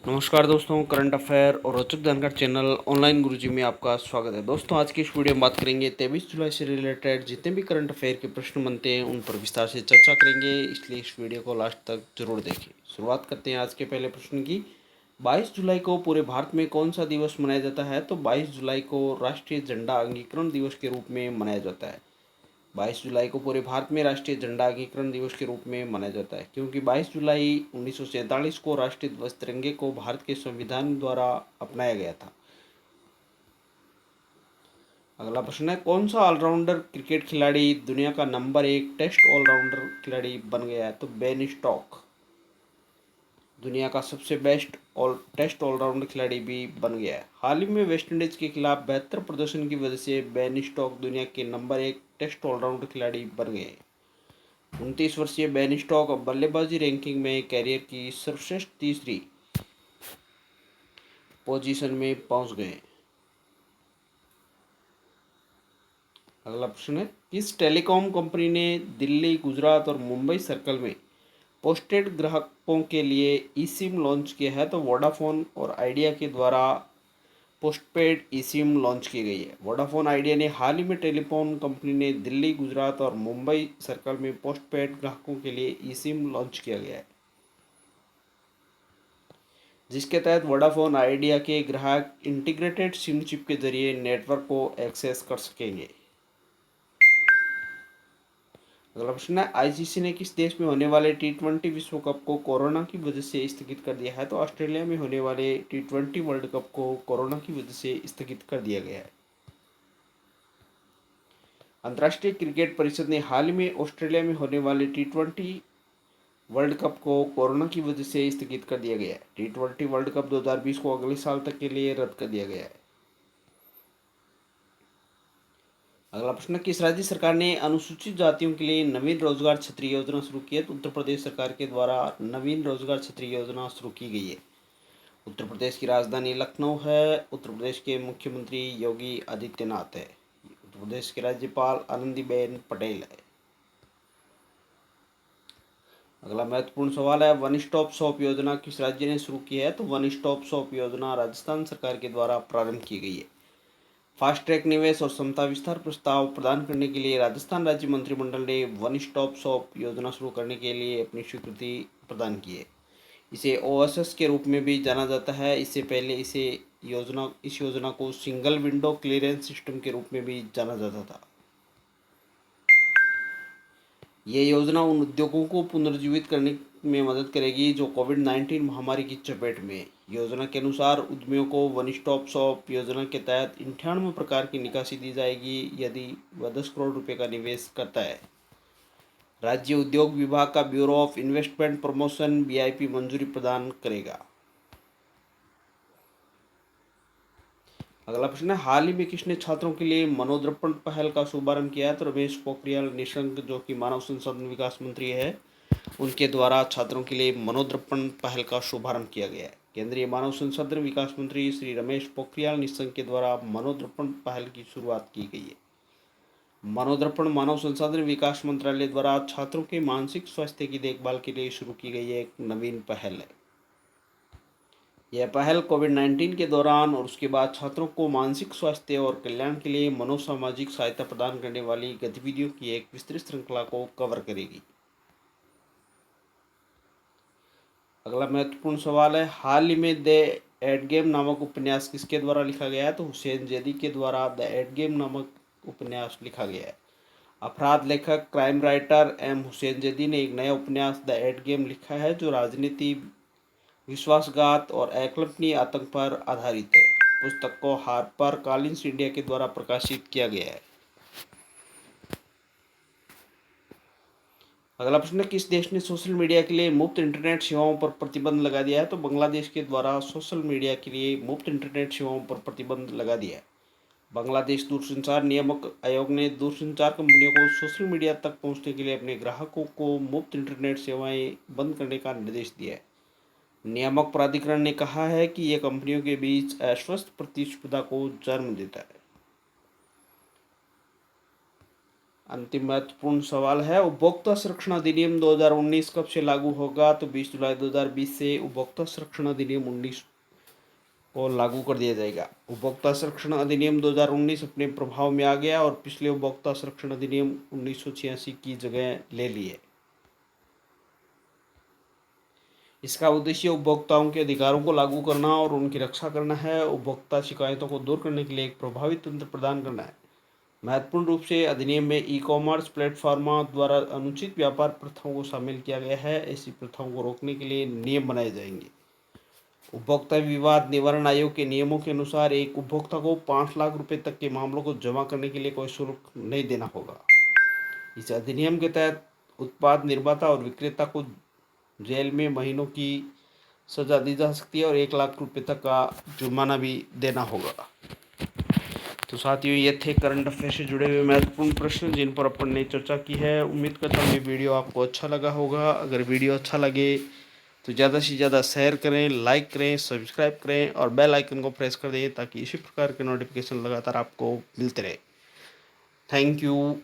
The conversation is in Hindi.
नमस्कार दोस्तों, करंट अफेयर और रोचक जानकारी चैनल ऑनलाइन गुरुजी में आपका स्वागत है। दोस्तों, आज की इस वीडियो में बात करेंगे 23 जुलाई से रिलेटेड जितने भी करंट अफेयर के प्रश्न बनते हैं उन पर विस्तार से चर्चा करेंगे, इसलिए इस वीडियो को लास्ट तक जरूर देखें। शुरुआत करते हैं आज के पहले प्रश्न की। 22 जुलाई को पूरे भारत में कौन सा दिवस मनाया जाता है? तो 22 जुलाई को राष्ट्रीय झंडा अंगीकरण दिवस के रूप में मनाया जाता है। 22 जुलाई को पूरे भारत में राष्ट्रीय झंडा अंगीकरण दिवस के रूप में मनाया जाता है, क्योंकि 22 जुलाई 1947 को राष्ट्रीय ध्वज तिरंगे को भारत के संविधान द्वारा अपनाया गया था। अगला प्रश्न है, कौन सा ऑलराउंडर क्रिकेट खिलाड़ी दुनिया का नंबर 1 टेस्ट ऑलराउंडर खिलाड़ी बन गया है? तो बेन स्टोक्स दुनिया का सबसे बेस्ट टेस्ट ऑलराउंडर खिलाड़ी भी बन गया है। हाल ही में वेस्टइंडीज के खिलाफ बेहतर प्रदर्शन की वजह से बेन स्टोक्स दुनिया के नंबर 1 टेस्ट ऑलराउंडर खिलाड़ी बन गए। 29 वर्षीय बेन स्टोक्स अब बल्लेबाजी रैंकिंग में कैरियर की सर्वश्रेष्ठ तीसरी पोजीशन में पहुंच गए। अगला प्रश्न है, किस टेलीकॉम कंपनी ने दिल्ली, गुजरात और मुंबई सर्कल में पोस्टपेड ग्राहकों के लिए ई सिम लॉन्च किया है? तो वोडाफोन और आइडिया के द्वारा पोस्टपेड ई सिम लॉन्च की गई है। वोडाफोन आइडिया ने हाल ही में टेलीफोन कंपनी ने दिल्ली, गुजरात और मुंबई सर्कल में पोस्टपेड ग्राहकों के लिए ई सिम लॉन्च किया गया है, जिसके तहत वोडाफोन आइडिया के ग्राहक इंटीग्रेटेड सिम चिप के जरिए नेटवर्क को एक्सेस कर सकेंगे। अगला प्रश्न है, आईसीसी ने किस देश में होने वाले टी20 विश्व कप को कोरोना की वजह से स्थगित कर दिया है? तो ऑस्ट्रेलिया में होने वाले टी20 वर्ल्ड कप को कोरोना की वजह से स्थगित कर दिया गया है। अंतर्राष्ट्रीय क्रिकेट परिषद ने हाल ही में ऑस्ट्रेलिया में होने वाले टी20 वर्ल्ड कप को कोरोना की वजह से स्थगित कर दिया गया है। टी20 वर्ल्ड कप 2020 को अगले साल तक के लिए रद्द कर दिया गया है। अगला प्रश्न, किस राज्य सरकार ने अनुसूचित जातियों के लिए नवीन रोजगार छतरी योजना शुरू की है? तो उत्तर प्रदेश सरकार के द्वारा नवीन रोजगार छतरी योजना शुरू की गई है। उत्तर प्रदेश की राजधानी लखनऊ है। उत्तर प्रदेश के मुख्यमंत्री योगी आदित्यनाथ है। उत्तर प्रदेश के राज्यपाल आनंदीबेन पटेल है। अगला महत्वपूर्ण सवाल है, वन स्टॉप शॉप योजना किस राज्य ने शुरू की है? तो वन स्टॉप शॉप योजना राजस्थान सरकार के द्वारा प्रारंभ की गई है। फास्ट ट्रैक निवेश और क्षमता विस्तार प्रस्ताव प्रदान करने के लिए राजस्थान राज्य मंत्रिमंडल ने वन स्टॉप शॉप योजना शुरू करने के लिए अपनी स्वीकृति प्रदान की है। इसे ओएसएस के रूप में भी जाना जाता है। इससे पहले इस योजना को सिंगल विंडो क्लियरेंस सिस्टम के रूप में भी जाना जाता था। ये योजना उन उद्योगों को पुनर्जीवित करने में मदद करेगी जो कोविड-19 महामारी की चपेट में है। योजना के अनुसार उद्यमियों को वन स्टॉप शॉप योजना के तहत 98 प्रकार की निकासी दी जाएगी यदि वह 10 करोड़ रुपए का निवेश करता है। राज्य उद्योग विभाग का bureau of investment promotion BIP मंजूरी प्रदान करेगा। अगला प्रश्न है, हाल ही में किसने छात्रों के लिए मनोदर्पण पहल का शुभारंभ किया है? तो रमेश पोखरियाल निशंक, जो कि मानव संसाधन विकास मंत्री है, उनके द्वारा छात्रों के लिए मनोदर्पण पहल का शुभारंभ किया गया है। केंद्रीय मानव संसाधन विकास मंत्री श्री रमेश पोखरियाल निशंक के द्वारा मनोदर्पण पहल की शुरुआत की गई है। मनोदर्पण मानव संसाधन विकास मंत्रालय द्वारा छात्रों के मानसिक स्वास्थ्य की देखभाल के लिए शुरू की गई एक नवीन पहल है। यह पहल कोविड-19 के दौरान और उसके बाद छात्रों को मानसिक स्वास्थ्य और कल्याण के लिए मनोसामाजिक सहायता प्रदान करने वाली गतिविधियों की एक विस्तृत श्रृंखला को कवर करेगी। अगला महत्वपूर्ण सवाल है, हाल ही में द एड गेम नामक उपन्यास किसके द्वारा लिखा गया है? तो हुसैन जैदी के द्वारा द एड गेम नामक उपन्यास लिखा गया है। अपराध लेखक, crime writer M Hussain Zaidi ने एक नया उपन्यास द एड गेम लिखा है जो राजनीति, विश्वासघात और अकल्पनीय आतंक पर आधारित है। पुस्तक को हार्पर कॉलिन्स इंडिया के द्वारा प्रकाशित किया गया है। अगला प्रश्न, किस देश ने सोशल मीडिया के लिए मुफ्त इंटरनेट सेवाओं पर प्रतिबंध लगा दिया है? तो बांग्लादेश के द्वारा सोशल मीडिया के लिए मुफ्त इंटरनेट सेवाओं पर प्रतिबंध लगा दिया है। बांग्लादेश दूरसंचार नियामक आयोग ने दूरसंचार कंपनियों को सोशल मीडिया तक पहुंचने के लिए अपने ग्राहकों को मुफ्त इंटरनेट सेवाएं बंद करने का निर्देश दिया है। नियामक प्राधिकरण ने कहा है कि यह कंपनियों के बीच अस्वस्थ प्रतिस्पर्धा को जन्म देता है। अंतिम महत्वपूर्ण सवाल है, उपभोक्ता संरक्षण अधिनियम 2019 कब से लागू होगा? तो 20 जुलाई 2020 से उपभोक्ता संरक्षण अधिनियम 19 को लागू कर दिया जाएगा। उपभोक्ता संरक्षण अधिनियम 2019 अपने प्रभाव में आ गया और पिछले उपभोक्ता संरक्षण अधिनियम 1986 की जगह ले लिए। इसका उद्देश्य उपभोक्ताओं के अधिकारों को लागू करना और उनकी रक्षा करना है। उपभोक्ता शिकायतों को दूर करने के लिए एक प्रभावी तंत्र प्रदान करना है। महत्वपूर्ण रूप से अधिनियम में ई कॉमर्स प्लेटफॉर्मों द्वारा अनुचित व्यापार प्रथाओं को शामिल किया गया है। ऐसी प्रथाओं को रोकने के लिए नियम बनाए जाएंगे। उपभोक्ता विवाद निवारण आयोग के नियमों के अनुसार एक उपभोक्ता को 5 लाख रुपए तक के मामलों को जमा करने के लिए कोई शुल्क नहीं देना होगा। इस अधिनियम के तहत उत्पाद निर्माता और विक्रेता को जेल में महीनों की सजा दी जा सकती है और 1 लाख रुपए तक का जुर्माना भी देना होगा। तो साथियों, ये थे करंट अफेयर से जुड़े हुए महत्वपूर्ण प्रश्न जिन पर अपन ने चर्चा की है। उम्मीद करता हूँ ये वीडियो आपको अच्छा लगा होगा। अगर वीडियो अच्छा लगे तो ज़्यादा से ज़्यादा शेयर करें, लाइक करें, सब्सक्राइब करें और बेल आइकन को प्रेस कर दें ताकि इसी प्रकार के नोटिफिकेशन लगातार आपको मिलते रहे। Thank you.